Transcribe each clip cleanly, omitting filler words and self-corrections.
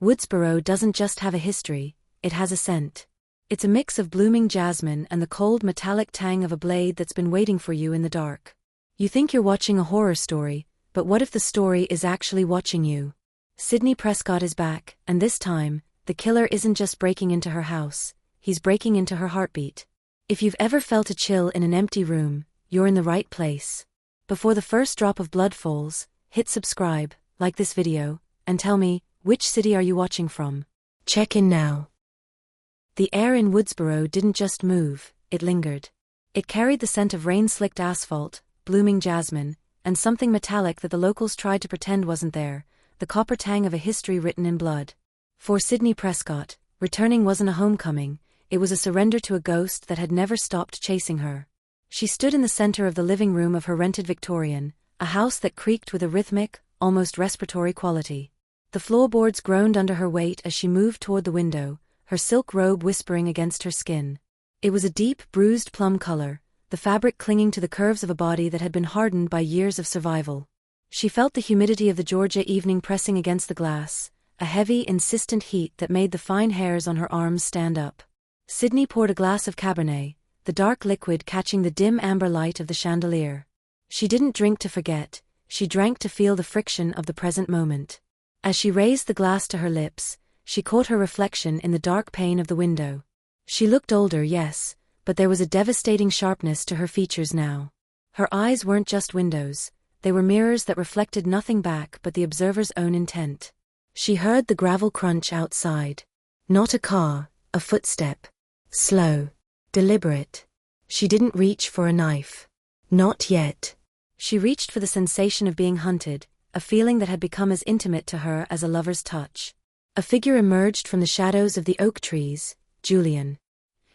Woodsboro doesn't just have a history, it has a scent. It's a mix of blooming jasmine and the cold metallic tang of a blade that's been waiting for you in the dark. You think you're watching a horror story, but what if the story is actually watching you? Sidney Prescott is back, and this time, the killer isn't just breaking into her house, he's breaking into her heartbeat. If you've ever felt a chill in an empty room, you're in the right place. Before the first drop of blood falls, hit subscribe, like this video, and tell me, which city are you watching from? Check in now. The air in Woodsboro didn't just move, it lingered. It carried the scent of rain-slicked asphalt, blooming jasmine, and something metallic that the locals tried to pretend wasn't there, the copper tang of a history written in blood. For Sidney Prescott, returning wasn't a homecoming, it was a surrender to a ghost that had never stopped chasing her. She stood in the center of the living room of her rented Victorian, a house that creaked with a rhythmic, almost respiratory quality. The floorboards groaned under her weight as she moved toward the window, her silk robe whispering against her skin. It was a deep, bruised plum color, the fabric clinging to the curves of a body that had been hardened by years of survival. She felt the humidity of the Georgia evening pressing against the glass, a heavy, insistent heat that made the fine hairs on her arms stand up. Sidney poured a glass of Cabernet, the dark liquid catching the dim amber light of the chandelier. She didn't drink to forget, she drank to feel the friction of the present moment. As she raised the glass to her lips, she caught her reflection in the dark pane of the window. She looked older, yes, but there was a devastating sharpness to her features now. Her eyes weren't just windows, they were mirrors that reflected nothing back but the observer's own intent. She heard the gravel crunch outside. Not a car, a footstep. Slow. Deliberate. She didn't reach for a knife. Not yet. She reached for the sensation of being hunted, a feeling that had become as intimate to her as a lover's touch. A figure emerged from the shadows of the oak trees, Julian.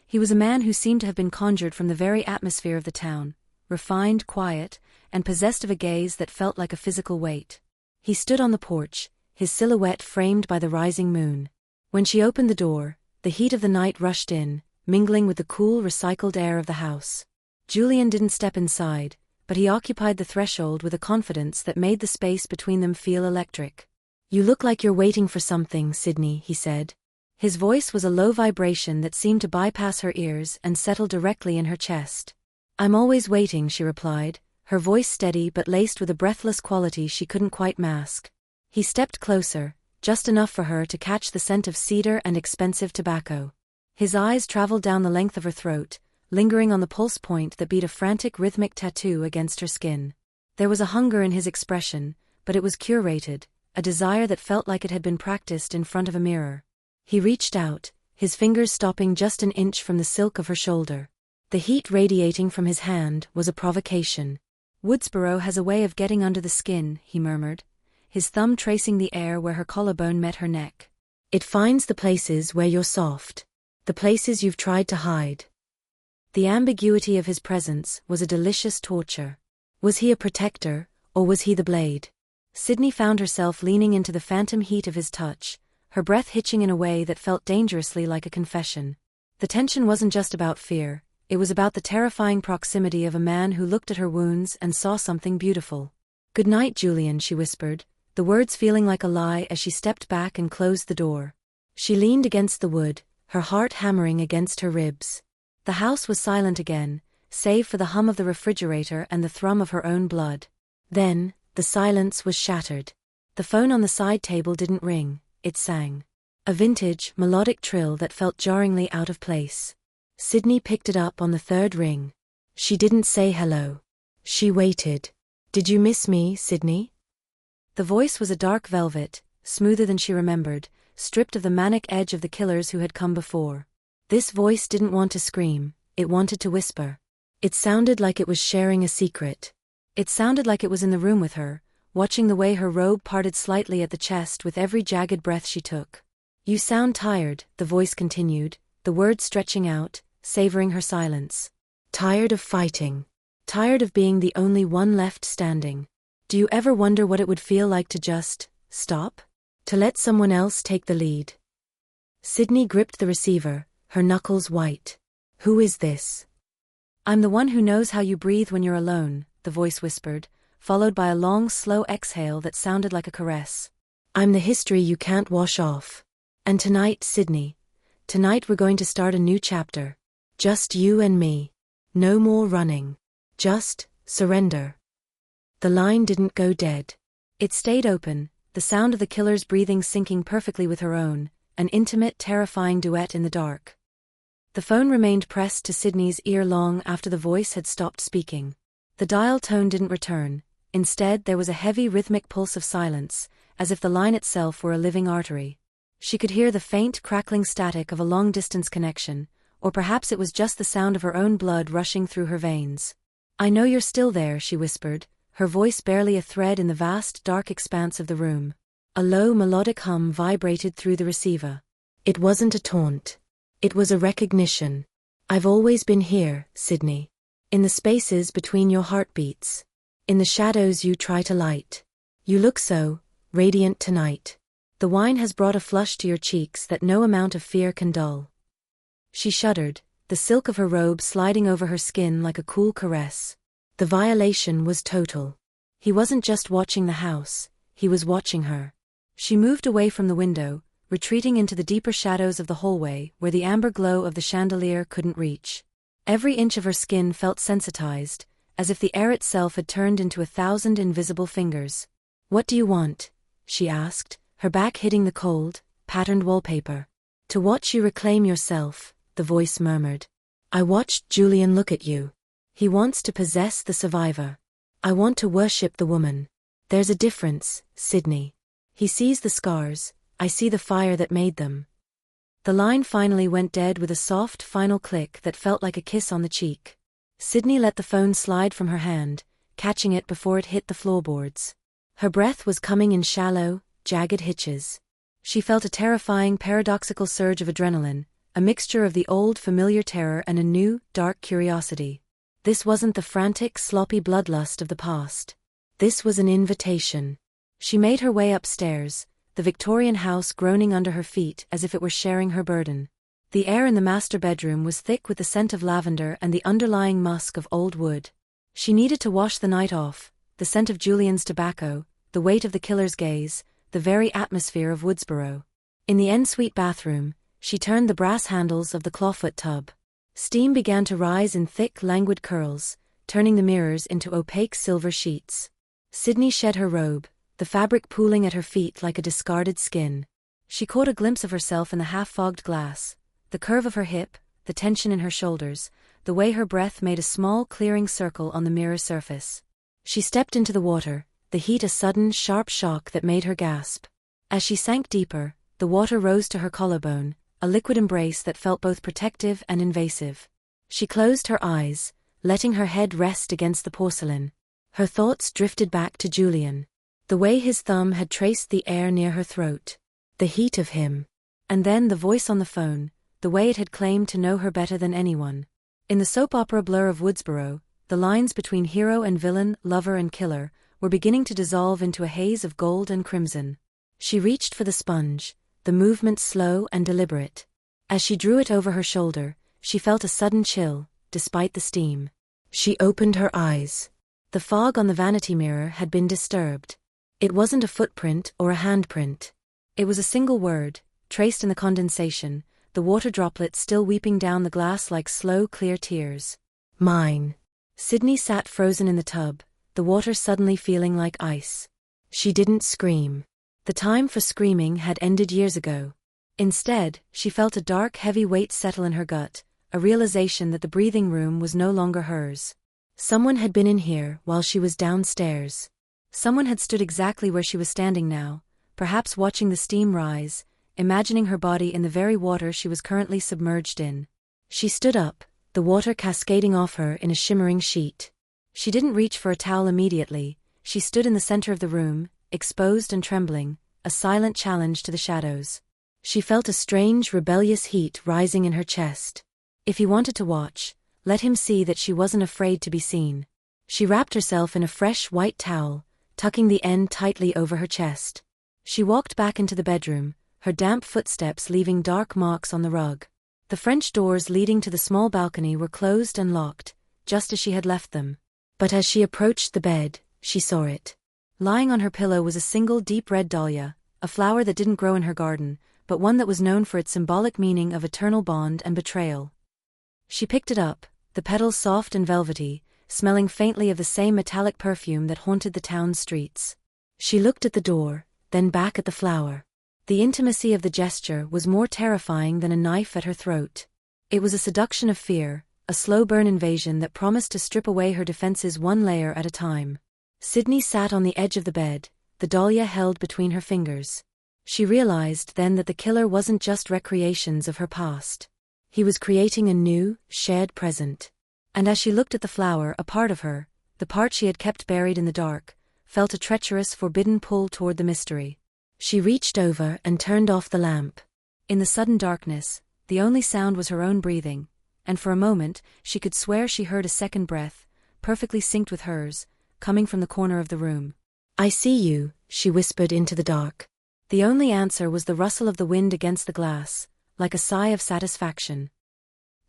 He was a man who seemed to have been conjured from the very atmosphere of the town, refined, quiet, and possessed of a gaze that felt like a physical weight. He stood on the porch, his silhouette framed by the rising moon. When she opened the door, the heat of the night rushed in, mingling with the cool, recycled air of the house. Julian didn't step inside, but he occupied the threshold with a confidence that made the space between them feel electric. "You look like you're waiting for something, Sidney," he said. His voice was a low vibration that seemed to bypass her ears and settle directly in her chest. "I'm always waiting," she replied, her voice steady but laced with a breathless quality she couldn't quite mask. He stepped closer, just enough for her to catch the scent of cedar and expensive tobacco. His eyes traveled down the length of her throat, lingering on the pulse point that beat a frantic rhythmic tattoo against her skin. There was a hunger in his expression, but it was curated, a desire that felt like it had been practiced in front of a mirror. He reached out, his fingers stopping just an inch from the silk of her shoulder. The heat radiating from his hand was a provocation. "Woodsboro has a way of getting under the skin," he murmured, his thumb tracing the air where her collarbone met her neck. "It finds the places where you're soft. The places you've tried to hide." The ambiguity of his presence was a delicious torture. Was he a protector, or was he the blade? Sidney found herself leaning into the phantom heat of his touch, her breath hitching in a way that felt dangerously like a confession. The tension wasn't just about fear, it was about the terrifying proximity of a man who looked at her wounds and saw something beautiful. "Good night, Julian," she whispered, the words feeling like a lie as she stepped back and closed the door. She leaned against the wood, her heart hammering against her ribs. The house was silent again, save for the hum of the refrigerator and the thrum of her own blood. Then, the silence was shattered. The phone on the side table didn't ring, it sang. A vintage, melodic trill that felt jarringly out of place. Sidney picked it up on the third ring. She didn't say hello. She waited. "Did you miss me, Sidney?" The voice was a dark velvet, smoother than she remembered, stripped of the manic edge of the killers who had come before. This voice didn't want to scream, it wanted to whisper. It sounded like it was sharing a secret. It sounded like it was in the room with her, watching the way her robe parted slightly at the chest with every jagged breath she took. "You sound tired," the voice continued, the words stretching out, savoring her silence. "Tired of fighting. Tired of being the only one left standing. Do you ever wonder what it would feel like to just stop? To let someone else take the lead?" Sidney gripped the receiver, her knuckles white. "Who is this?" "I'm the one who knows how you breathe when you're alone," the voice whispered, followed by a long, slow exhale that sounded like a caress. I'm the history you can't wash off. And tonight, Sydney. Tonight we're going to start a new chapter. Just you and me. No more running. Just surrender. The line didn't go dead. It stayed open, the sound of the killer's breathing syncing perfectly with her own, an intimate, terrifying duet in the dark. The phone remained pressed to Sydney's ear long after the voice had stopped speaking. The dial tone didn't return. Instead, there was a heavy rhythmic pulse of silence, as if the line itself were a living artery. She could hear the faint, crackling static of a long-distance connection, or perhaps it was just the sound of her own blood rushing through her veins. "I know you're still there," she whispered, her voice barely a thread in the vast, dark expanse of the room. A low, melodic hum vibrated through the receiver. It wasn't a taunt. It was a recognition. "I've always been here, Sydney. In the spaces between your heartbeats. In the shadows you try to light. You look so radiant tonight. The wine has brought a flush to your cheeks that no amount of fear can dull." She shuddered, the silk of her robe sliding over her skin like a cool caress. The violation was total. He wasn't just watching the house, he was watching her. She moved away from the window, retreating into the deeper shadows of the hallway where the amber glow of the chandelier couldn't reach. Every inch of her skin felt sensitized, as if the air itself had turned into 1,000 invisible fingers. "What do you want?" she asked, her back hitting the cold, patterned wallpaper. "To watch you reclaim yourself," the voice murmured. "I watched Julian look at you. He wants to possess the survivor. I want to worship the woman. There's a difference, Sydney. He sees the scars, I see the fire that made them." The line finally went dead with a soft, final click that felt like a kiss on the cheek. Sydney let the phone slide from her hand, catching it before it hit the floorboards. Her breath was coming in shallow, jagged hitches. She felt a terrifying, paradoxical surge of adrenaline, a mixture of the old, familiar terror and a new, dark curiosity. This wasn't the frantic, sloppy bloodlust of the past. This was an invitation. She made her way upstairs, the Victorian house groaning under her feet as if it were sharing her burden. The air in the master bedroom was thick with the scent of lavender and the underlying musk of old wood. She needed to wash the night off, the scent of Julian's tobacco, the weight of the killer's gaze, the very atmosphere of Woodsboro. In the ensuite bathroom, she turned the brass handles of the clawfoot tub. Steam began to rise in thick, languid curls, turning the mirrors into opaque silver sheets. Sydney shed her robe, the fabric pooling at her feet like a discarded skin. She caught a glimpse of herself in the half-fogged glass, the curve of her hip, the tension in her shoulders, the way her breath made a small clearing circle on the mirror surface. She stepped into the water, the heat a sudden, sharp shock that made her gasp. As she sank deeper, the water rose to her collarbone, a liquid embrace that felt both protective and invasive. She closed her eyes, letting her head rest against the porcelain. Her thoughts drifted back to Julian. The way his thumb had traced the air near her throat. The heat of him. And then the voice on the phone, the way it had claimed to know her better than anyone. In the soap opera blur of Woodsboro, the lines between hero and villain, lover and killer, were beginning to dissolve into a haze of gold and crimson. She reached for the sponge, the movement slow and deliberate. As she drew it over her shoulder, she felt a sudden chill, despite the steam. She opened her eyes. The fog on the vanity mirror had been disturbed. It wasn't a footprint or a handprint. It was a single word, traced in the condensation, the water droplets still weeping down the glass like slow, clear tears. Mine. Sydney sat frozen in the tub, the water suddenly feeling like ice. She didn't scream. The time for screaming had ended years ago. Instead, she felt a dark, heavy weight settle in her gut, a realization that the breathing room was no longer hers. Someone had been in here while she was downstairs. Someone had stood exactly where she was standing now, perhaps watching the steam rise, imagining her body in the very water she was currently submerged in. She stood up, the water cascading off her in a shimmering sheet. She didn't reach for a towel immediately. She stood in the center of the room, exposed and trembling, a silent challenge to the shadows. She felt a strange, rebellious heat rising in her chest. If he wanted to watch, let him see that she wasn't afraid to be seen. She wrapped herself in a fresh white towel, tucking the end tightly over her chest. She walked back into the bedroom, her damp footsteps leaving dark marks on the rug. The French doors leading to the small balcony were closed and locked, just as she had left them. But as she approached the bed, she saw it. Lying on her pillow was a single deep red dahlia, a flower that didn't grow in her garden, but one that was known for its symbolic meaning of eternal bond and betrayal. She picked it up, the petals soft and velvety, smelling faintly of the same metallic perfume that haunted the town's streets. She looked at the door, then back at the flower. The intimacy of the gesture was more terrifying than a knife at her throat. It was a seduction of fear, a slow burn invasion that promised to strip away her defenses one layer at a time. Sydney sat on the edge of the bed, the dahlia held between her fingers. She realized then that the killer wasn't just recreations of her past. He was creating a new, shared present. And as she looked at the flower, a part of her, the part she had kept buried in the dark, felt a treacherous, forbidden pull toward the mystery. She reached over and turned off the lamp. In the sudden darkness, the only sound was her own breathing, and for a moment, she could swear she heard a second breath, perfectly synced with hers, coming from the corner of the room. "I see you," she whispered into the dark. The only answer was the rustle of the wind against the glass, like a sigh of satisfaction.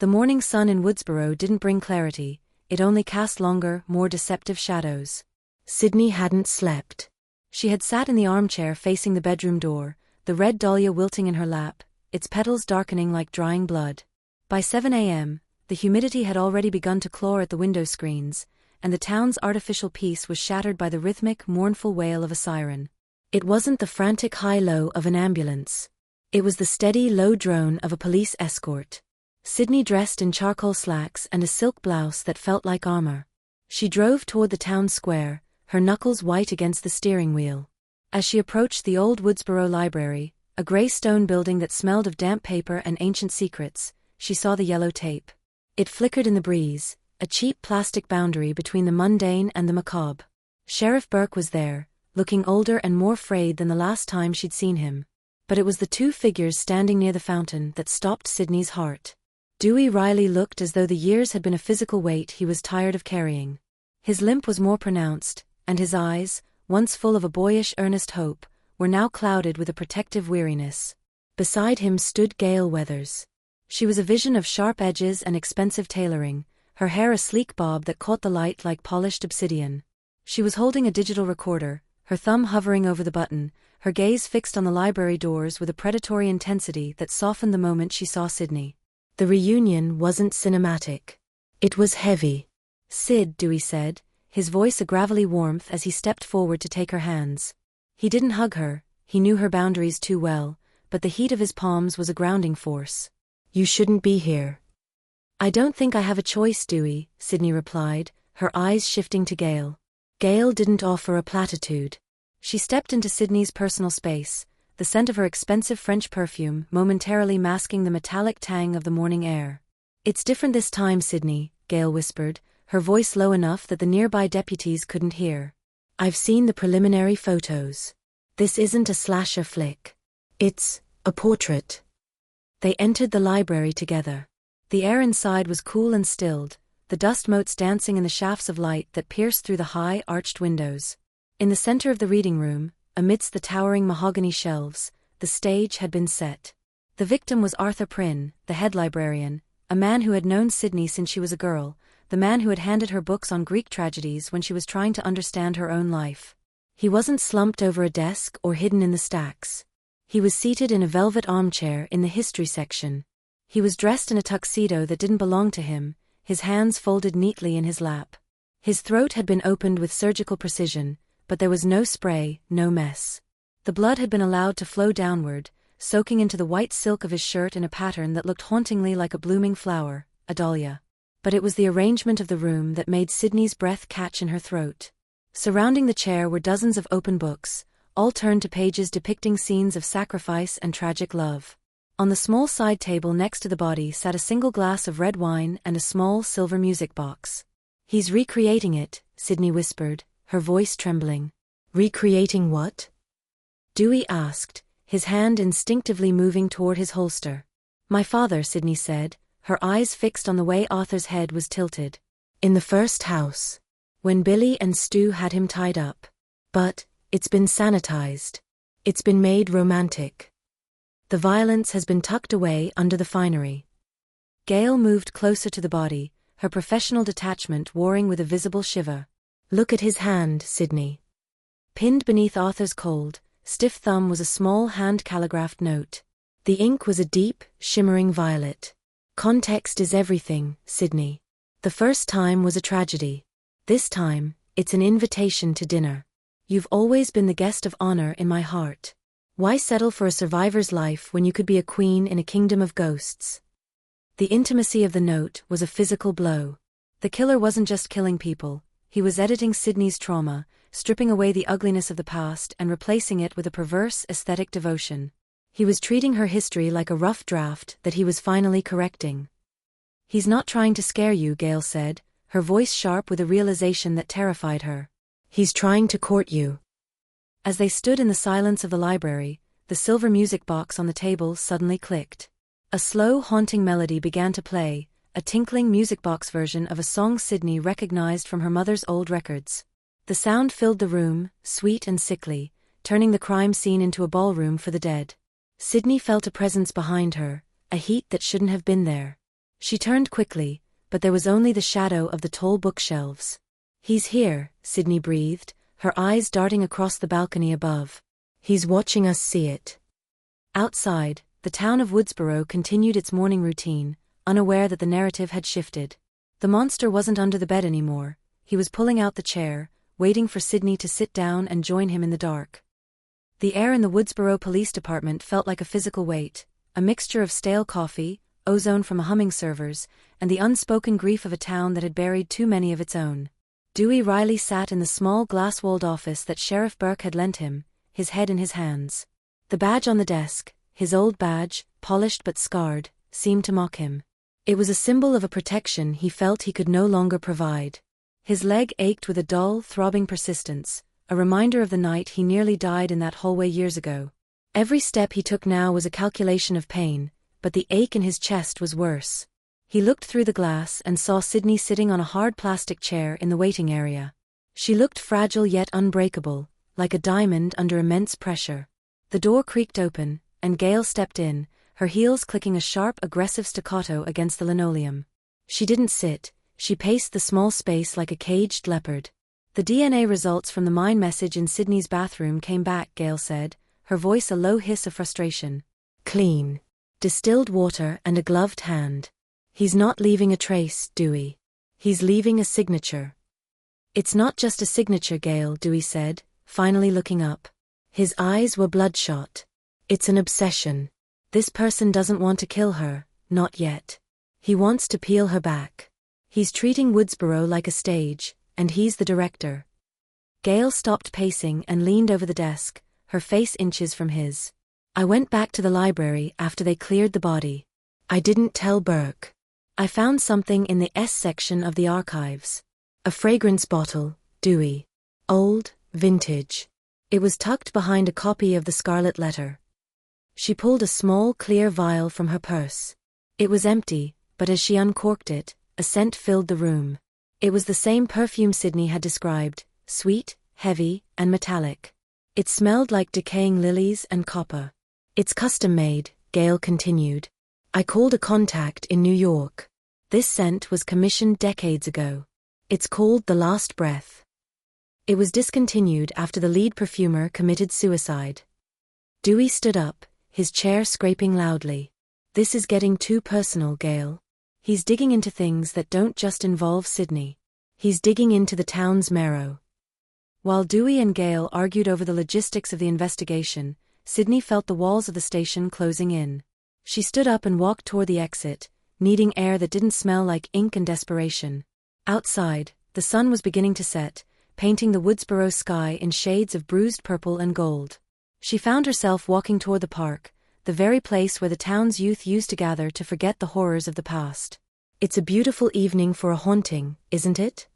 The morning sun in Woodsboro didn't bring clarity, it only cast longer, more deceptive shadows. Sydney hadn't slept. She had sat in the armchair facing the bedroom door, the red dahlia wilting in her lap, its petals darkening like drying blood. By 7 a.m., the humidity had already begun to claw at the window screens, and the town's artificial peace was shattered by the rhythmic, mournful wail of a siren. It wasn't the frantic high-low of an ambulance. It was the steady, low drone of a police escort. Sydney dressed in charcoal slacks and a silk blouse that felt like armor. She drove toward the town square, her knuckles white against the steering wheel. As she approached the old Woodsboro Library, a gray stone building that smelled of damp paper and ancient secrets, she saw the yellow tape. It flickered in the breeze, a cheap plastic boundary between the mundane and the macabre. Sheriff Burke was there, looking older and more frayed than the last time she'd seen him. But it was the two figures standing near the fountain that stopped Sydney's heart. Dewey Riley looked as though the years had been a physical weight he was tired of carrying. His limp was more pronounced, and his eyes, once full of a boyish earnest hope, were now clouded with a protective weariness. Beside him stood Gail Weathers. She was a vision of sharp edges and expensive tailoring, her hair a sleek bob that caught the light like polished obsidian. She was holding a digital recorder, her thumb hovering over the button, her gaze fixed on the library doors with a predatory intensity that softened the moment she saw Sydney. The reunion wasn't cinematic. It was heavy. "Sid," Dewey said, his voice a gravelly warmth as he stepped forward to take her hands. He didn't hug her, he knew her boundaries too well, but the heat of his palms was a grounding force. "You shouldn't be here." "I don't think I have a choice, Dewey," Sydney replied, her eyes shifting to Gail. Gail didn't offer a platitude. She stepped into Sydney's personal space, the scent of her expensive French perfume momentarily masking the metallic tang of the morning air. "It's different this time, Sydney," Gail whispered, her voice low enough that the nearby deputies couldn't hear. "I've seen the preliminary photos. This isn't a slasher flick. It's a portrait." They entered the library together. The air inside was cool and stilled, the dust motes dancing in the shafts of light that pierced through the high, arched windows. In the center of the reading room, amidst the towering mahogany shelves, the stage had been set. The victim was Arthur Prynne, the head librarian, a man who had known Sydney since she was a girl, the man who had handed her books on Greek tragedies when she was trying to understand her own life. He wasn't slumped over a desk or hidden in the stacks. He was seated in a velvet armchair in the history section. He was dressed in a tuxedo that didn't belong to him, his hands folded neatly in his lap. His throat had been opened with surgical precision, but there was no spray, no mess. The blood had been allowed to flow downward, soaking into the white silk of his shirt in a pattern that looked hauntingly like a blooming flower, a dahlia. But it was the arrangement of the room that made Sydney's breath catch in her throat. Surrounding the chair were dozens of open books, all turned to pages depicting scenes of sacrifice and tragic love. On the small side table next to the body sat a single glass of red wine and a small silver music box. "He's recreating it," Sydney whispered, her voice trembling. "Recreating what?" Dewey asked, his hand instinctively moving toward his holster. "My father," Sydney said, her eyes fixed on the way Arthur's head was tilted. "In the first house. When Billy and Stu had him tied up. But it's been sanitized. It's been made romantic. The violence has been tucked away under the finery." Gail moved closer to the body, her professional detachment warring with a visible shiver. "Look at his hand, Sydney." Pinned beneath Arthur's cold, stiff thumb was a small hand-calligraphed note. The ink was a deep, shimmering violet. Context is everything, Sydney. The first time was a tragedy. This time, it's an invitation to dinner. You've always been the guest of honor in my heart. Why settle for a survivor's life when you could be a queen in a kingdom of ghosts? The intimacy of the note was a physical blow. The killer wasn't just killing people, he was editing Sydney's trauma, stripping away the ugliness of the past and replacing it with a perverse aesthetic devotion. He was treating her history like a rough draft that he was finally correcting. He's not trying to scare you, Gail said, her voice sharp with a realization that terrified her. He's trying to court you. As they stood in the silence of the library, the silver music box on the table suddenly clicked. A slow, haunting melody began to play, a tinkling music box version of a song Sydney recognized from her mother's old records. The sound filled the room, sweet and sickly, turning the crime scene into a ballroom for the dead. Sydney felt a presence behind her, a heat that shouldn't have been there. She turned quickly, but there was only the shadow of the tall bookshelves. He's here, Sydney breathed, her eyes darting across the balcony above. He's watching us see it. Outside, the town of Woodsboro continued its morning routine, unaware that the narrative had shifted. The monster wasn't under the bed anymore, he was pulling out the chair, waiting for Sydney to sit down and join him in the dark. The air in the Woodsboro Police Department felt like a physical weight, a mixture of stale coffee, ozone from humming servers, and the unspoken grief of a town that had buried too many of its own. Dewey Riley sat in the small glass-walled office that Sheriff Burke had lent him, his head in his hands. The badge on the desk, his old badge, polished but scarred, seemed to mock him. It was a symbol of a protection he felt he could no longer provide. His leg ached with a dull, throbbing persistence, a reminder of the night he nearly died in that hallway years ago. Every step he took now was a calculation of pain, but the ache in his chest was worse. He looked through the glass and saw Sydney sitting on a hard plastic chair in the waiting area. She looked fragile yet unbreakable, like a diamond under immense pressure. The door creaked open, and Gail stepped in, her heels clicking a sharp, aggressive staccato against the linoleum. She didn't sit, she paced the small space like a caged leopard. The DNA results from the mine message in Sydney's bathroom came back, Gail said, her voice a low hiss of frustration. Clean. Distilled water and a gloved hand. He's not leaving a trace, Dewey. He's leaving a signature. It's not just a signature, Gail, Dewey said, finally looking up. His eyes were bloodshot. It's an obsession. This person doesn't want to kill her, not yet. He wants to peel her back. He's treating Woodsboro like a stage, and he's the director. Gail stopped pacing and leaned over the desk, her face inches from his. I went back to the library after they cleared the body. I didn't tell Burke. I found something in the S section of the archives. A fragrance bottle, Dewey. Old, vintage. It was tucked behind a copy of the Scarlet Letter. She pulled a small, clear vial from her purse. It was empty, but as she uncorked it, a scent filled the room. It was the same perfume Sydney had described, sweet, heavy, and metallic. It smelled like decaying lilies and copper. It's custom-made, Gail continued. I called a contact in New York. This scent was commissioned decades ago. It's called The Last Breath. It was discontinued after the lead perfumer committed suicide. Dewey stood up, his chair scraping loudly. This is getting too personal, Gail. He's digging into things that don't just involve Sydney. He's digging into the town's marrow. While Dewey and Gail argued over the logistics of the investigation, Sydney felt the walls of the station closing in. She stood up and walked toward the exit, needing air that didn't smell like ink and desperation. Outside, the sun was beginning to set, painting the Woodsboro sky in shades of bruised purple and gold. She found herself walking toward the park, the very place where the town's youth used to gather to forget the horrors of the past. It's a beautiful evening for a haunting, isn't it?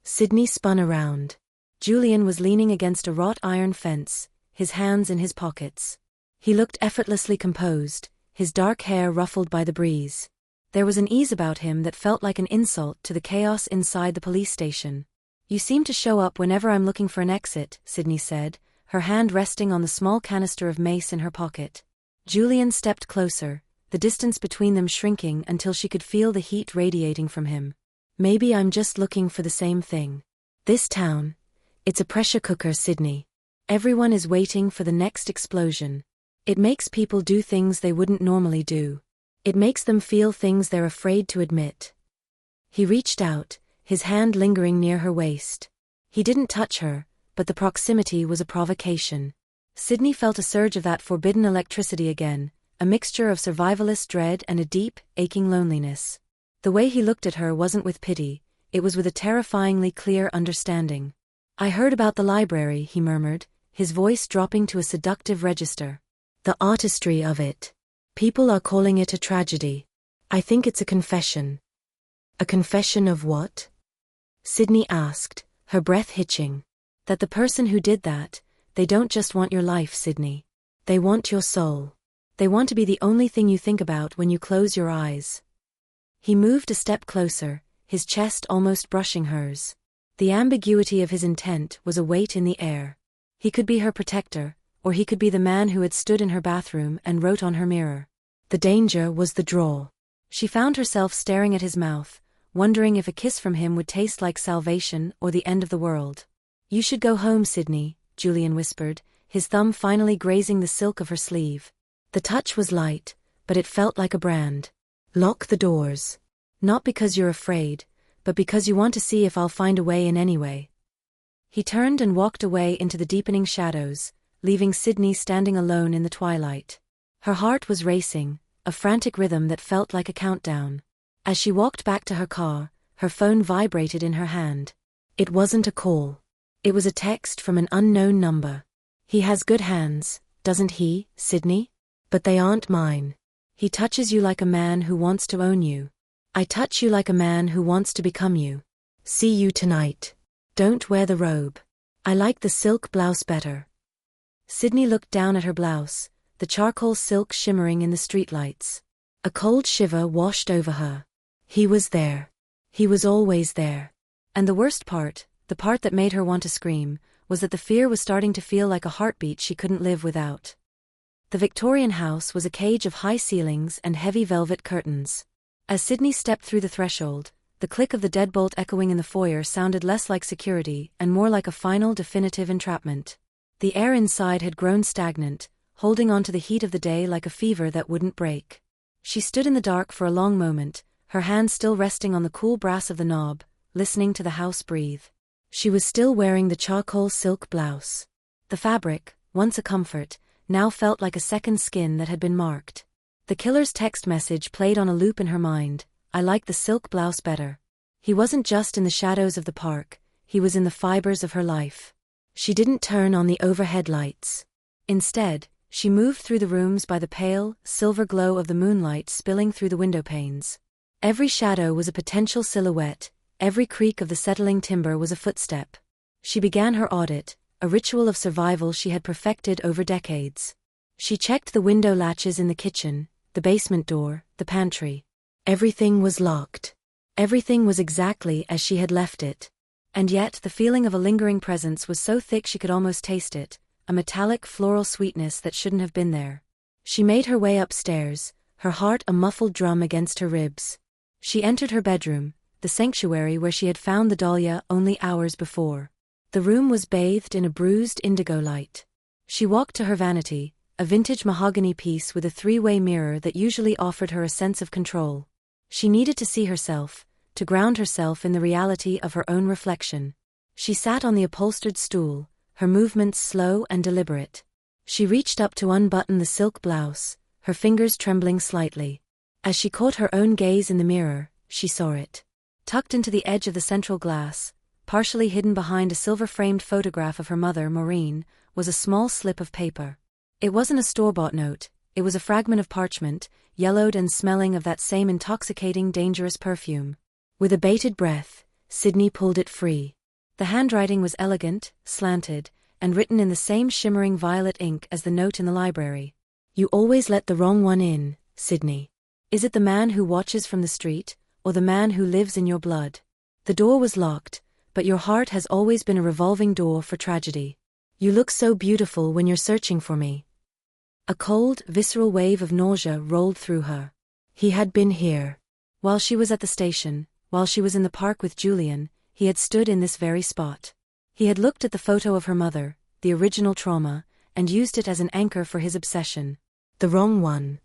Sydney spun around. Julian was leaning against a wrought iron fence, his hands in his pockets. He looked effortlessly composed, his dark hair ruffled by the breeze. There was an ease about him that felt like an insult to the chaos inside the police station. You seem to show up whenever I'm looking for an exit, Sydney said, her hand resting on the small canister of mace in her pocket. Julian stepped closer, the distance between them shrinking until she could feel the heat radiating from him. Maybe I'm just looking for the same thing. This town, it's a pressure cooker, Sydney. Everyone is waiting for the next explosion. It makes people do things they wouldn't normally do. It makes them feel things they're afraid to admit. He reached out, his hand lingering near her waist. He didn't touch her, but the proximity was a provocation. Sydney felt a surge of that forbidden electricity again, a mixture of survivalist dread and a deep, aching loneliness. The way he looked at her wasn't with pity, it was with a terrifyingly clear understanding. "I heard about the library," he murmured, his voice dropping to a seductive register. "The artistry of it. People are calling it a tragedy. I think it's a confession." "A confession of what?" Sydney asked, her breath hitching. "That the person who did that, they don't just want your life, Sydney. They want your soul. They want to be the only thing you think about when you close your eyes." He moved a step closer, his chest almost brushing hers. The ambiguity of his intent was a weight in the air. He could be her protector, or he could be the man who had stood in her bathroom and wrote on her mirror. The danger was the draw. She found herself staring at his mouth, wondering if a kiss from him would taste like salvation or the end of the world. "You should go home, Sydney," Julian whispered, his thumb finally grazing the silk of her sleeve. The touch was light, but it felt like a brand. "Lock the doors. Not because you're afraid, but because you want to see if I'll find a way in anyway." He turned and walked away into the deepening shadows, leaving Sydney standing alone in the twilight. Her heart was racing, a frantic rhythm that felt like a countdown. As she walked back to her car, her phone vibrated in her hand. It wasn't a call. It was a text from an unknown number. "He has good hands, doesn't he, Sydney? But they aren't mine. He touches you like a man who wants to own you. I touch you like a man who wants to become you. See you tonight. Don't wear the robe. I like the silk blouse better." Sydney looked down at her blouse, the charcoal silk shimmering in the streetlights. A cold shiver washed over her. He was there. He was always there. And the worst part, the part that made her want to scream, was that the fear was starting to feel like a heartbeat she couldn't live without. The Victorian house was a cage of high ceilings and heavy velvet curtains. As Sydney stepped through the threshold, the click of the deadbolt echoing in the foyer sounded less like security and more like a final definitive entrapment. The air inside had grown stagnant, holding on to the heat of the day like a fever that wouldn't break. She stood in the dark for a long moment, her hand still resting on the cool brass of the knob, listening to the house breathe. She was still wearing the charcoal silk blouse. The fabric, once a comfort, now felt like a second skin that had been marked. The killer's text message played on a loop in her mind. "I like the silk blouse better." He wasn't just in the shadows of the park, he was in the fibers of her life. She didn't turn on the overhead lights. Instead, she moved through the rooms by the pale, silver glow of the moonlight spilling through the window panes. Every shadow was a potential silhouette, every creak of the settling timber was a footstep. She began her audit, a ritual of survival she had perfected over decades. She checked the window latches in the kitchen, the basement door, the pantry. Everything was locked. Everything was exactly as she had left it. And yet the feeling of a lingering presence was so thick she could almost taste it, a metallic floral sweetness that shouldn't have been there. She made her way upstairs, her heart a muffled drum against her ribs. She entered her bedroom, the sanctuary where she had found the dahlia only hours before. The room was bathed in a bruised indigo light. She walked to her vanity, a vintage mahogany piece with a three-way mirror that usually offered her a sense of control. She needed to see herself, to ground herself in the reality of her own reflection. She sat on the upholstered stool, her movements slow and deliberate. She reached up to unbutton the silk blouse, her fingers trembling slightly. As she caught her own gaze in the mirror, she saw it. Tucked into the edge of the central glass, partially hidden behind a silver-framed photograph of her mother, Maureen, was a small slip of paper. It wasn't a store-bought note, it was a fragment of parchment, yellowed and smelling of that same intoxicating, dangerous perfume. With a bated breath, Sydney pulled it free. The handwriting was elegant, slanted, and written in the same shimmering violet ink as the note in the library. "You always let the wrong one in, Sydney. Is it the man who watches from the street, or the man who lives in your blood? The door was locked, but your heart has always been a revolving door for tragedy. You look so beautiful when you're searching for me." A cold, visceral wave of nausea rolled through her. He had been here. While she was at the station, while she was in the park with Julian, he had stood in this very spot. He had looked at the photo of her mother, the original trauma, and used it as an anchor for his obsession. The wrong one.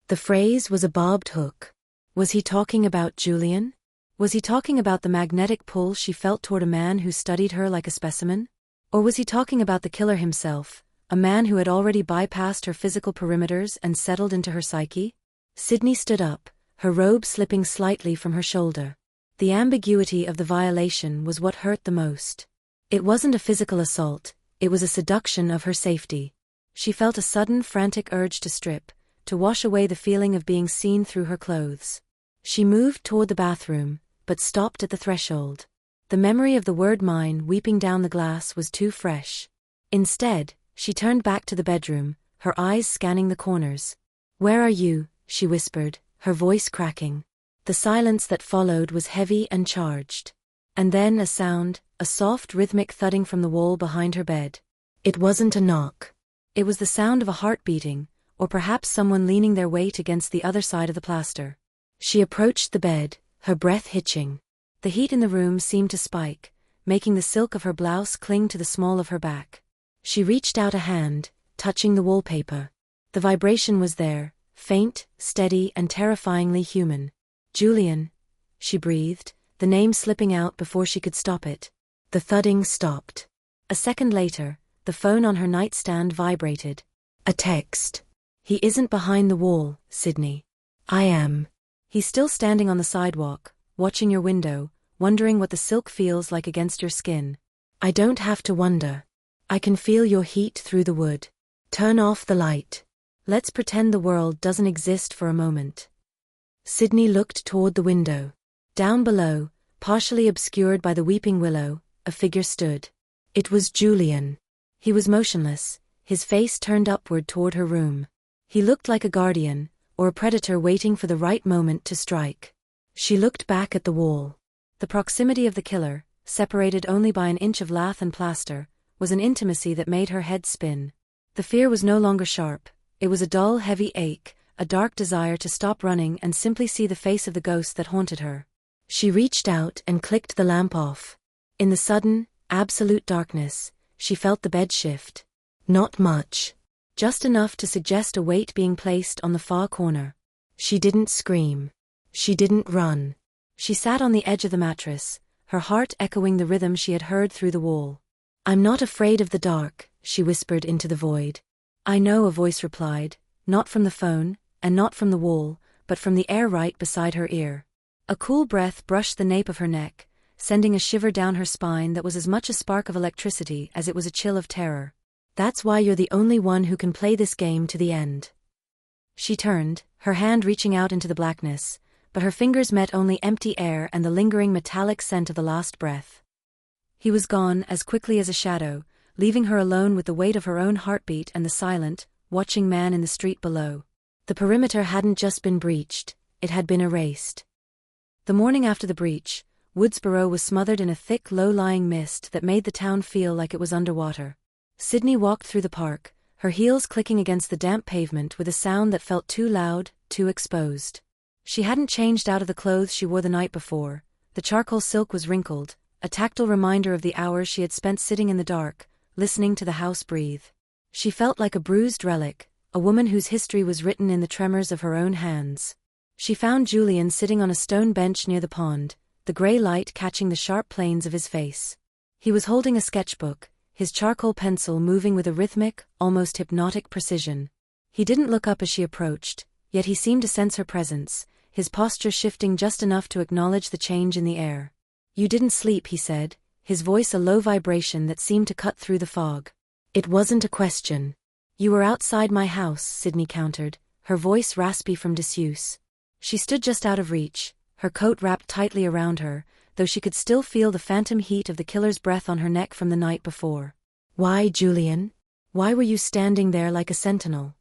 The phrase was a barbed hook. Was he talking about Julian? Was he talking about the magnetic pull she felt toward a man who studied her like a specimen? Or was he talking about the killer himself, a man who had already bypassed her physical perimeters and settled into her psyche? Sydney stood up, her robe slipping slightly from her shoulder. The ambiguity of the violation was what hurt the most. It wasn't a physical assault, it was a seduction of her safety. She felt a sudden frantic urge to strip, to wash away the feeling of being seen through her clothes. She moved toward the bathroom, but stopped at the threshold. The memory of the word mine weeping down the glass was too fresh. Instead, she turned back to the bedroom, her eyes scanning the corners. "Where are you?" she whispered, her voice cracking. The silence that followed was heavy and charged. And then a sound, a soft rhythmic thudding from the wall behind her bed. It wasn't a knock. It was the sound of a heart beating, or perhaps someone leaning their weight against the other side of the plaster. She approached the bed, her breath hitching. The heat in the room seemed to spike, making the silk of her blouse cling to the small of her back. She reached out a hand, touching the wallpaper. The vibration was there, faint, steady, and terrifyingly human. "Julian," she breathed, the name slipping out before she could stop it. The thudding stopped. A second later, the phone on her nightstand vibrated. A text. "He isn't behind the wall, Sydney. I am." "He's still standing on the sidewalk, watching your window, wondering what the silk feels like against your skin." "I don't have to wonder. I can feel your heat through the wood. Turn off the light. Let's pretend the world doesn't exist for a moment." Sydney looked toward the window. Down below, partially obscured by the weeping willow, a figure stood. It was Julian. He was motionless, his face turned upward toward her room. He looked like a guardian, or a predator waiting for the right moment to strike. She looked back at the wall. The proximity of the killer, separated only by an inch of lath and plaster, was an intimacy that made her head spin. The fear was no longer sharp, it was a dull, heavy ache, a dark desire to stop running and simply see the face of the ghost that haunted her. She reached out and clicked the lamp off. In the sudden, absolute darkness, she felt the bed shift. Not much. Just enough to suggest a weight being placed on the far corner. She didn't scream. She didn't run. She sat on the edge of the mattress, her heart echoing the rhythm she had heard through the wall. "I'm not afraid of the dark," she whispered into the void. "I know," a voice replied, not from the phone, and not from the wall, but from the air right beside her ear. A cool breath brushed the nape of her neck, sending a shiver down her spine that was as much a spark of electricity as it was a chill of terror. "That's why you're the only one who can play this game to the end." She turned, her hand reaching out into the blackness, but her fingers met only empty air and the lingering metallic scent of the last breath. He was gone as quickly as a shadow, leaving her alone with the weight of her own heartbeat and the silent, watching man in the street below. The perimeter hadn't just been breached, it had been erased. The morning after the breach, Woodsboro was smothered in a thick, low-lying mist that made the town feel like it was underwater. Sydney walked through the park, her heels clicking against the damp pavement with a sound that felt too loud, too exposed. She hadn't changed out of the clothes she wore the night before. The charcoal silk was wrinkled, a tactile reminder of the hours she had spent sitting in the dark, listening to the house breathe. She felt like a bruised relic, a woman whose history was written in the tremors of her own hands. She found Julian sitting on a stone bench near the pond, the gray light catching the sharp planes of his face. He was holding a sketchbook, his charcoal pencil moving with a rhythmic, almost hypnotic precision. He didn't look up as she approached, yet he seemed to sense her presence, his posture shifting just enough to acknowledge the change in the air. "You didn't sleep," he said, his voice a low vibration that seemed to cut through the fog. "It wasn't a question." "You were outside my house," Sydney countered, her voice raspy from disuse. She stood just out of reach, her coat wrapped tightly around her, though she could still feel the phantom heat of the killer's breath on her neck from the night before. "Why, Julian? Why were you standing there like a sentinel?"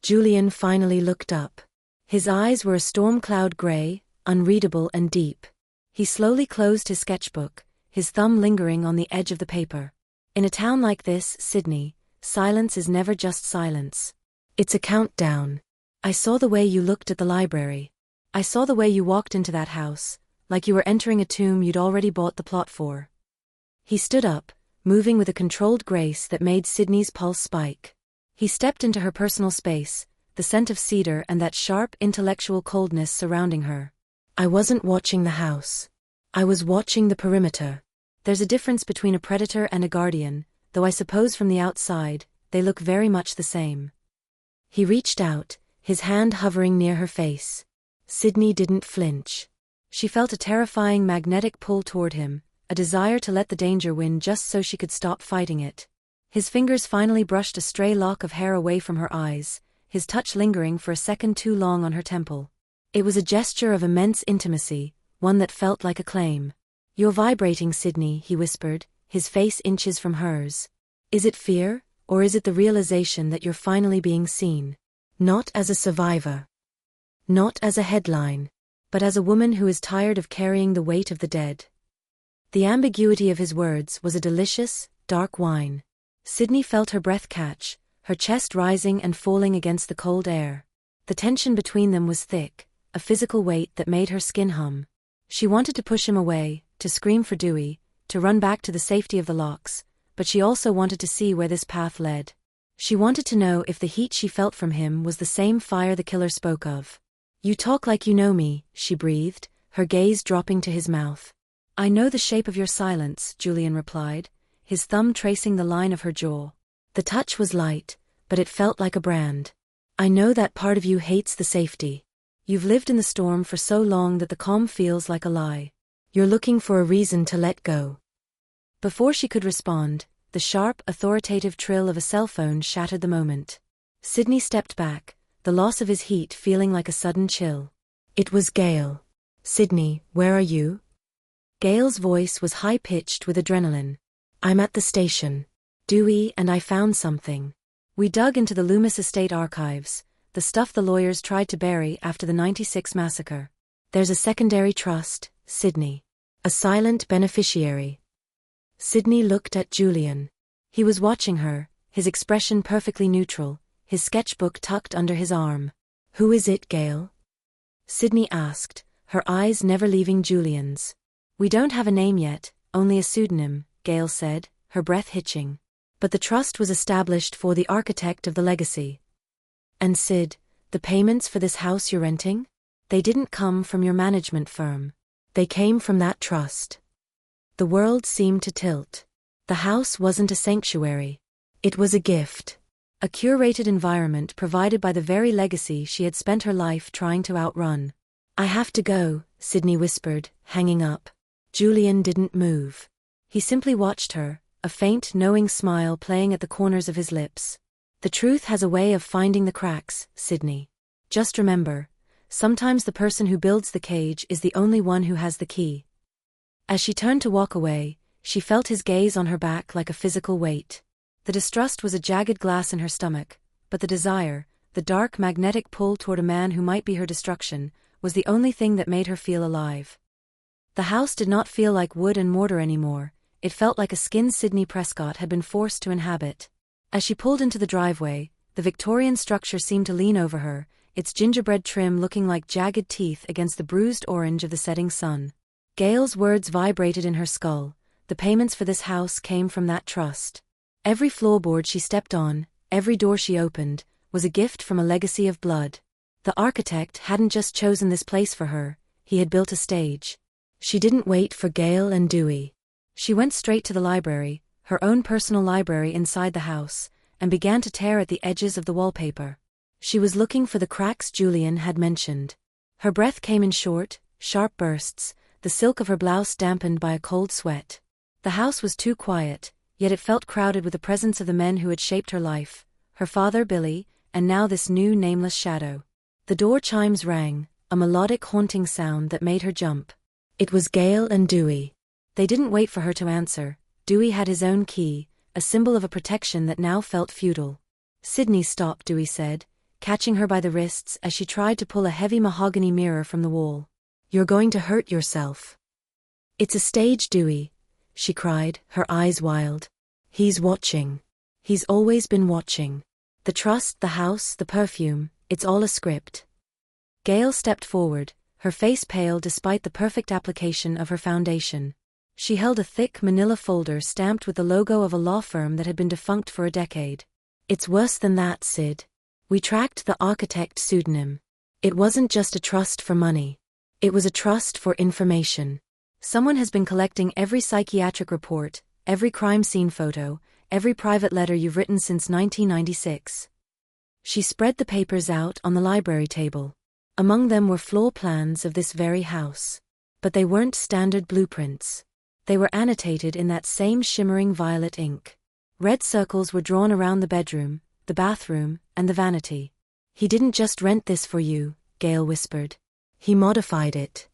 Julian finally looked up. His eyes were a storm cloud gray, unreadable and deep. He slowly closed his sketchbook, his thumb lingering on the edge of the paper. "In a town like this, Sydney, silence is never just silence. It's a countdown. I saw the way you looked at the library. I saw the way you walked into that house, like you were entering a tomb you'd already bought the plot for." He stood up, moving with a controlled grace that made Sydney's pulse spike. He stepped into her personal space, the scent of cedar and that sharp intellectual coldness surrounding her. I wasn't watching the house. I was watching the perimeter. There's a difference between a predator and a guardian, though I suppose from the outside, they look very much the same. He reached out, his hand hovering near her face. Sydney didn't flinch. She felt a terrifying magnetic pull toward him, a desire to let the danger win just so she could stop fighting it. His fingers finally brushed a stray lock of hair away from her eyes, his touch lingering for a second too long on her temple. It was a gesture of immense intimacy, one that felt like a claim. You're vibrating, Sydney, he whispered, his face inches from hers. Is it fear, or is it the realization that you're finally being seen? Not as a survivor. Not as a headline. But as a woman who is tired of carrying the weight of the dead. The ambiguity of his words was a delicious, dark wine. Sydney felt her breath catch, her chest rising and falling against the cold air. The tension between them was thick, a physical weight that made her skin hum. She wanted to push him away, to scream for Dewey, to run back to the safety of the locks, but she also wanted to see where this path led. She wanted to know if the heat she felt from him was the same fire the killer spoke of. You talk like you know me, she breathed, her gaze dropping to his mouth. I know the shape of your silence, Julian replied, his thumb tracing the line of her jaw. The touch was light, but it felt like a brand. I know that part of you hates the safety. You've lived in the storm for so long that the calm feels like a lie. You're looking for a reason to let go. Before she could respond, the sharp, authoritative trill of a cell phone shattered the moment. Sydney stepped back, the loss of his heat feeling like a sudden chill. It was Gail. Sydney, where are you? Gail's voice was high-pitched with adrenaline. I'm at the station. Dewey and I found something. We dug into the Loomis estate archives, the stuff the lawyers tried to bury after the '96 massacre. There's a secondary trust, Sydney. A silent beneficiary. Sydney looked at Julian. He was watching her, his expression perfectly neutral, his sketchbook tucked under his arm. Who is it, Gail? Sydney asked, her eyes never leaving Julian's. We don't have a name yet, only a pseudonym, Gail said, her breath hitching. But the trust was established for the architect of the legacy. And Sid, the payments for this house you're renting? They didn't come from your management firm. They came from that trust. The world seemed to tilt. The house wasn't a sanctuary. It was a gift. A curated environment provided by the very legacy she had spent her life trying to outrun. I have to go, Sydney whispered, hanging up. Julian didn't move. He simply watched her, a faint, knowing smile playing at the corners of his lips. The truth has a way of finding the cracks, Sydney. Just remember, sometimes the person who builds the cage is the only one who has the key. As she turned to walk away, she felt his gaze on her back like a physical weight. The distrust was a jagged glass in her stomach, but the desire, the dark magnetic pull toward a man who might be her destruction, was the only thing that made her feel alive. The house did not feel like wood and mortar anymore, it felt like a skin Sydney Prescott had been forced to inhabit. As she pulled into the driveway, the Victorian structure seemed to lean over her, its gingerbread trim looking like jagged teeth against the bruised orange of the setting sun. Gail's words vibrated in her skull, the payments for this house came from that trust. Every floorboard she stepped on, every door she opened, was a gift from a legacy of blood. The architect hadn't just chosen this place for her, he had built a stage. She didn't wait for Gail and Dewey. She went straight to the library, her own personal library inside the house, and began to tear at the edges of the wallpaper. She was looking for the cracks Julian had mentioned. Her breath came in short, sharp bursts, the silk of her blouse dampened by a cold sweat. The house was too quiet, yet it felt crowded with the presence of the men who had shaped her life, her father Billy, and now this new nameless shadow. The door chimes rang, a melodic haunting sound that made her jump. It was Gail and Dewey. They didn't wait for her to answer. Dewey had his own key, a symbol of a protection that now felt futile. Sydney, stop, Dewey said, catching her by the wrists as she tried to pull a heavy mahogany mirror from the wall. You're going to hurt yourself. It's a stage, Dewey, she cried, her eyes wild. He's watching. He's always been watching. The trust, the house, the perfume, it's all a script. Gail stepped forward, her face pale despite the perfect application of her foundation. She held a thick manila folder stamped with the logo of a law firm that had been defunct for a decade. "It's worse than that, Sid. We tracked the architect pseudonym. It wasn't just a trust for money. It was a trust for information. Someone has been collecting every psychiatric report, every crime scene photo, every private letter you've written since 1996. She spread the papers out on the library table. Among them were floor plans of this very house. But they weren't standard blueprints. They were annotated in that same shimmering violet ink. Red circles were drawn around the bedroom, the bathroom, and the vanity. "He didn't just rent this for you," Gail whispered. "He modified it."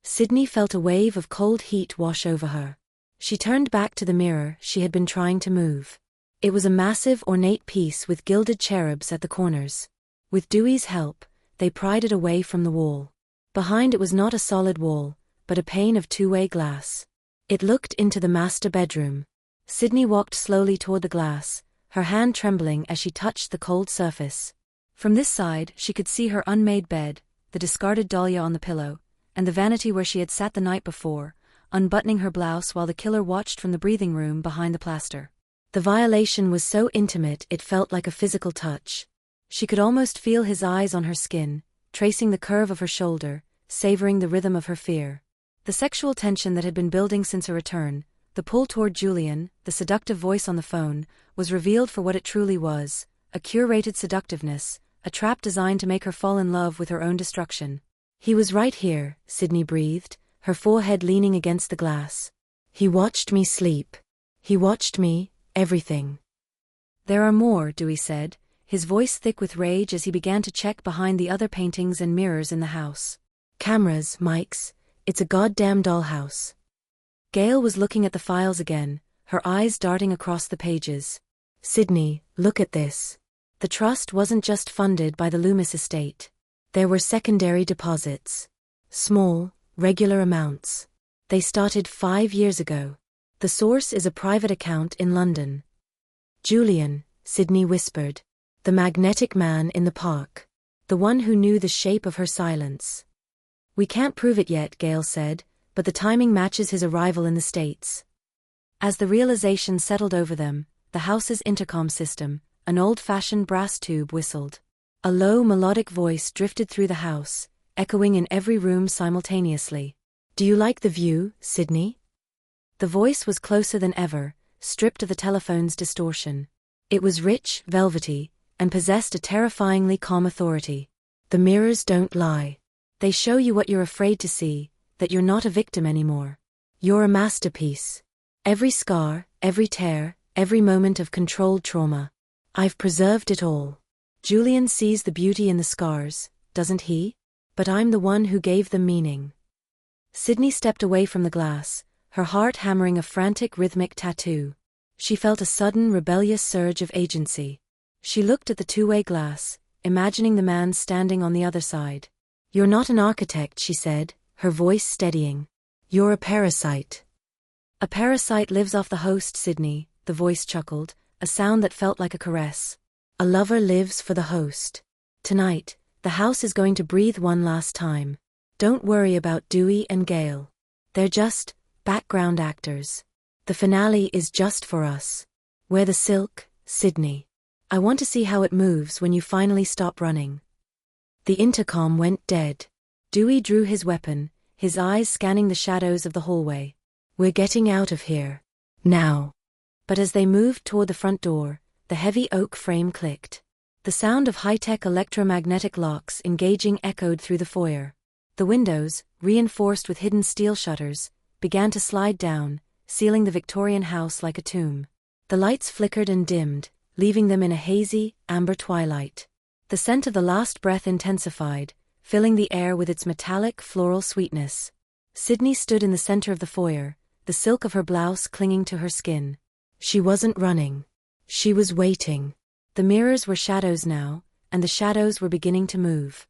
Sydney felt a wave of cold heat wash over her. She turned back to the mirror she had been trying to move. It was a massive ornate piece with gilded cherubs at the corners. With Dewey's help, they pried it away from the wall. Behind it was not a solid wall, but a pane of two-way glass. It looked into the master bedroom. Sydney walked slowly toward the glass, her hand trembling as she touched the cold surface. From this side she could see her unmade bed, the discarded dahlia on the pillow, and the vanity where she had sat the night before, unbuttoning her blouse while the killer watched from the breathing room behind the plaster. The violation was so intimate it felt like a physical touch. She could almost feel his eyes on her skin, tracing the curve of her shoulder, savoring the rhythm of her fear. The sexual tension that had been building since her return, the pull toward Julian, the seductive voice on the phone, was revealed for what it truly was, a curated seductiveness, a trap designed to make her fall in love with her own destruction. "He was right here," Sydney breathed, her forehead leaning against the glass. "He watched me sleep. He watched me, everything." "There are more," Dewey said, his voice thick with rage as he began to check behind the other paintings and mirrors in the house. "Cameras, mics. It's a goddamn dollhouse." Gail was looking at the files again, her eyes darting across the pages. "Sydney, look at this. The trust wasn't just funded by the Loomis estate. There were secondary deposits. Small, regular amounts. They started 5 years ago. The source is a private account in London." "Julian," Sydney whispered. "The magnetic man in the park. The one who knew the shape of her silence." "We can't prove it yet," Gail said, "but the timing matches his arrival in the States." As the realization settled over them, the house's intercom system, an old-fashioned brass tube, whistled. A low melodic voice drifted through the house, echoing in every room simultaneously. "Do you like the view, Sydney?" The voice was closer than ever, stripped of the telephone's distortion. It was rich, velvety, and possessed a terrifyingly calm authority. "The mirrors don't lie. They show you what you're afraid to see, that you're not a victim anymore. You're a masterpiece. Every scar, every tear, every moment of controlled trauma. I've preserved it all. Julian sees the beauty in the scars, doesn't he? But I'm the one who gave them meaning." Sydney stepped away from the glass, her heart hammering a frantic rhythmic tattoo. She felt a sudden rebellious surge of agency. She looked at the two-way glass, imagining the man standing on the other side. "You're not an architect," she said, her voice steadying. "You're a parasite." "A parasite lives off the host, Sydney," the voice chuckled, a sound that felt like a caress. "A lover lives for the host. Tonight, the house is going to breathe one last time. Don't worry about Dewey and Gail. They're just background actors. The finale is just for us. Wear the silk, Sydney. I want to see how it moves when you finally stop running." The intercom went dead. Dewey drew his weapon, his eyes scanning the shadows of the hallway. "We're getting out of here. Now." But as they moved toward the front door, the heavy oak frame clicked. The sound of high-tech electromagnetic locks engaging echoed through the foyer. The windows, reinforced with hidden steel shutters, began to slide down, sealing the Victorian house like a tomb. The lights flickered and dimmed, leaving them in a hazy, amber twilight. The scent of the last breath intensified, filling the air with its metallic, floral sweetness. Sydney stood in the center of the foyer, the silk of her blouse clinging to her skin. She wasn't running. She was waiting. The mirrors were shadows now, and the shadows were beginning to move.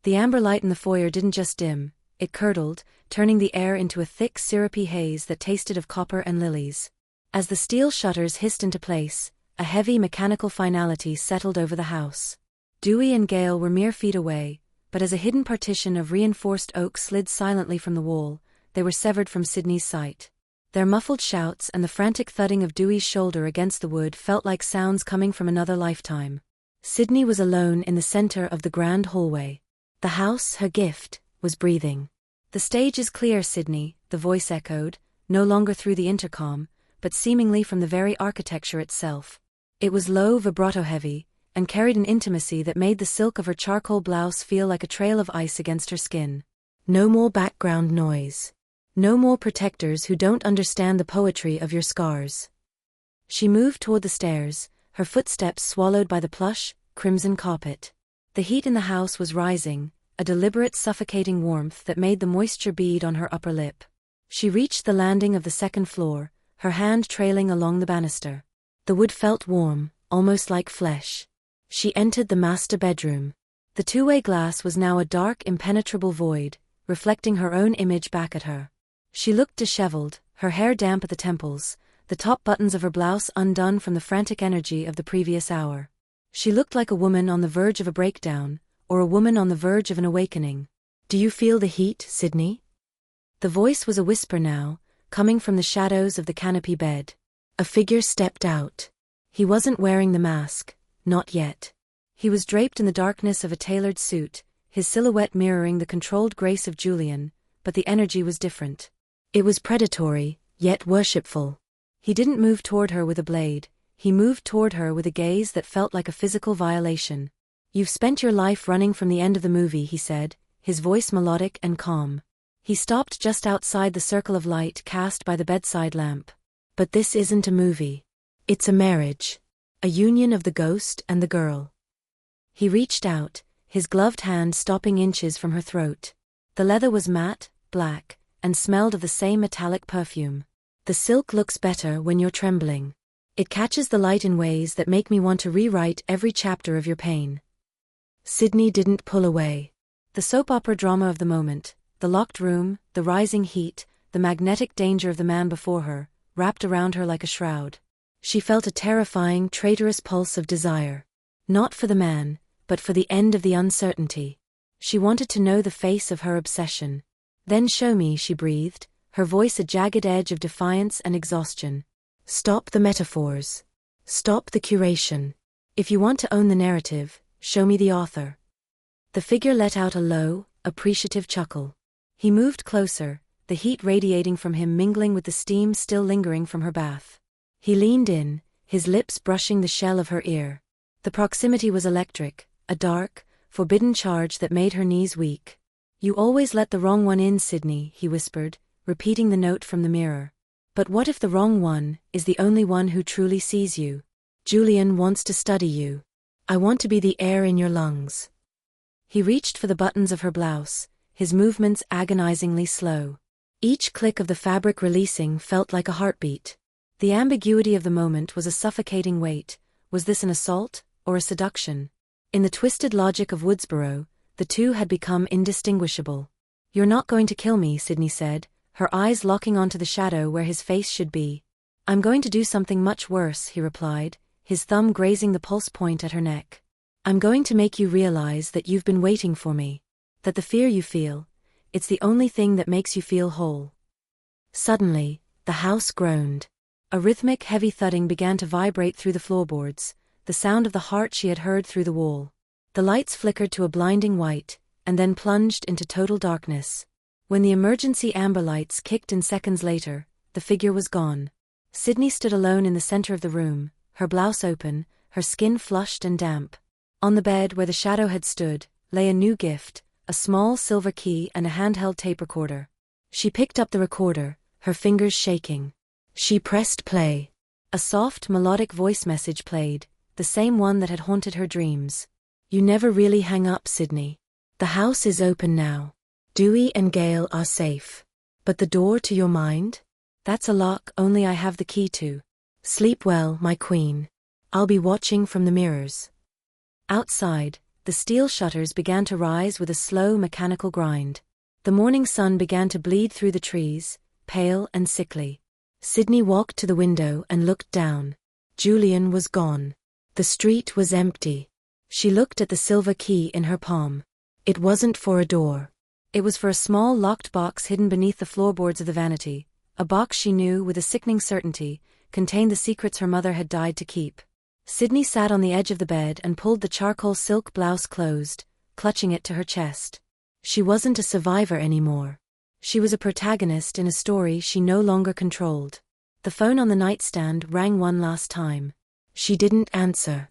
The amber light in the foyer didn't just dim, it curdled, turning the air into a thick, syrupy haze that tasted of copper and lilies. As the steel shutters hissed into place, a heavy mechanical finality settled over the house. Dewey and Gail were mere feet away, but as a hidden partition of reinforced oak slid silently from the wall, they were severed from Sydney's sight. Their muffled shouts and the frantic thudding of Dewey's shoulder against the wood felt like sounds coming from another lifetime. Sydney was alone in the center of the grand hallway. The house, her gift, was breathing. "The stage is clear, Sydney," the voice echoed, no longer through the intercom, but seemingly from the very architecture itself. It was low, vibrato-heavy, and carried an intimacy that made the silk of her charcoal blouse feel like a trail of ice against her skin. "No more background noise. No more protectors who don't understand the poetry of your scars." She moved toward the stairs, her footsteps swallowed by the plush, crimson carpet. The heat in the house was rising, a deliberate suffocating warmth that made the moisture bead on her upper lip. She reached the landing of the second floor, her hand trailing along the banister. The wood felt warm, almost like flesh. She entered the master bedroom. The two-way glass was now a dark, impenetrable void, reflecting her own image back at her. She looked disheveled, her hair damp at the temples, the top buttons of her blouse undone from the frantic energy of the previous hour. She looked like a woman on the verge of a breakdown, or a woman on the verge of an awakening. "Do you feel the heat, Sydney?" The voice was a whisper now, coming from the shadows of the canopy bed. A figure stepped out. He wasn't wearing the mask, not yet. He was draped in the darkness of a tailored suit, his silhouette mirroring the controlled grace of Julian, but the energy was different. It was predatory, yet worshipful. He didn't move toward her with a blade, he moved toward her with a gaze that felt like a physical violation. "You've spent your life running from the end of the movie," he said, his voice melodic and calm. He stopped just outside the circle of light cast by the bedside lamp. "But this isn't a movie. It's a marriage. A union of the ghost and the girl." He reached out, his gloved hand stopping inches from her throat. The leather was matte, black, and smelled of the same metallic perfume. "The silk looks better when you're trembling. It catches the light in ways that make me want to rewrite every chapter of your pain." Sydney didn't pull away. The soap opera drama of the moment, the locked room, the rising heat, the magnetic danger of the man before her, wrapped around her like a shroud. She felt a terrifying, traitorous pulse of desire. Not for the man, but for the end of the uncertainty. She wanted to know the face of her obsession. "Then show me," she breathed, her voice a jagged edge of defiance and exhaustion. "Stop the metaphors. Stop the curation. If you want to own the narrative, show me the author." The figure let out a low, appreciative chuckle. He moved closer, the heat radiating from him mingling with the steam still lingering from her bath. He leaned in, his lips brushing the shell of her ear. The proximity was electric, a dark, forbidden charge that made her knees weak. "You always let the wrong one in, Sydney," he whispered, repeating the note from the mirror. "But what if the wrong one is the only one who truly sees you? Julian wants to study you. I want to be the air in your lungs." He reached for the buttons of her blouse, his movements agonizingly slow. Each click of the fabric releasing felt like a heartbeat. The ambiguity of the moment was a suffocating weight. Was this an assault, or a seduction? In the twisted logic of Woodsboro, the two had become indistinguishable. "You're not going to kill me," Sydney said, her eyes locking onto the shadow where his face should be. "I'm going to do something much worse," he replied, his thumb grazing the pulse point at her neck. "I'm going to make you realize that you've been waiting for me. That the fear you feel, it's the only thing that makes you feel whole." Suddenly, the house groaned. A rhythmic, heavy thudding began to vibrate through the floorboards, the sound of the heart she had heard through the wall. The lights flickered to a blinding white, and then plunged into total darkness. When the emergency amber lights kicked in seconds later, the figure was gone. Sydney stood alone in the center of the room, her blouse open, her skin flushed and damp. On the bed where the shadow had stood, lay a new gift, a small silver key and a handheld tape recorder. She picked up the recorder, her fingers shaking. She pressed play. A soft, melodic voice message played, the same one that had haunted her dreams. "You never really hang up, Sydney. The house is open now. Dewey and Gale are safe. But the door to your mind? That's a lock only I have the key to. Sleep well, my queen. I'll be watching from the mirrors." Outside, the steel shutters began to rise with a slow mechanical grind. The morning sun began to bleed through the trees, pale and sickly. Sydney walked to the window and looked down. Julian was gone. The street was empty. She looked at the silver key in her palm. It wasn't for a door. It was for a small locked box hidden beneath the floorboards of the vanity, a box she knew, with a sickening certainty, contained the secrets her mother had died to keep. Sydney sat on the edge of the bed and pulled the charcoal silk blouse closed, clutching it to her chest. She wasn't a survivor anymore. She was a protagonist in a story she no longer controlled. The phone on the nightstand rang one last time. She didn't answer.